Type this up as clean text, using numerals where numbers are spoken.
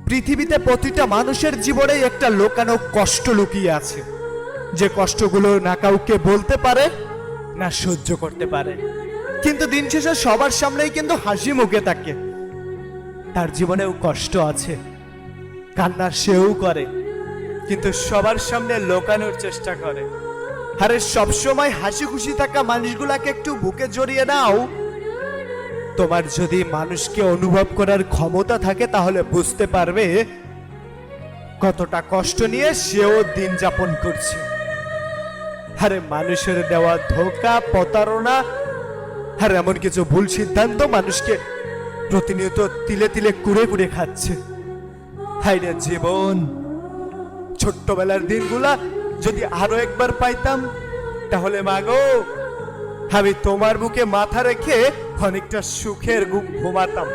পৃথিবীতে প্রতিটা মানুষের জীবনেই একটা লুকানো কষ্ট লুকিয়ে আছে, যে কষ্টগুলো না কাউকে বলতে পারে না সহ্য করতে পারে, কিন্তু দিন শেষে সবার সামনেই কিন্তু হাসি মুখে থাকে। তার জীবনেও কষ্ট আছে, কান্না সেও করে, কিন্তু সবার সামনে লুকানোর চেষ্টা করে। আরে সবসময় হাসি খুশি থাকা মানুষগুলাকে একটু বুকে জড়িয়ে নাও। তোমার যদি মানুষকে অনুভব করার ক্ষমতা থাকে তাহলে বুঝতে পারবে কতটা কষ্ট নিয়ে সেও দিন যাপন করছে। আরে মানুষের দেওয়া ধোঁকা, প্রতারণা আর এমন কিছু ভুল সিদ্ধান্ত মানুষকে প্রতিনিয়ত তিলে তিলে কুড়ে কুড়ে খাচ্ছে। হায়রে জীবন, ছোট্টবেলার দিনগুলা যদি আরো একবার পাইতাম তাহলে মাগো আমি তোমার বুকে মাথা রেখে অনেকটা সুখের ঘুম ঘুমাতাম।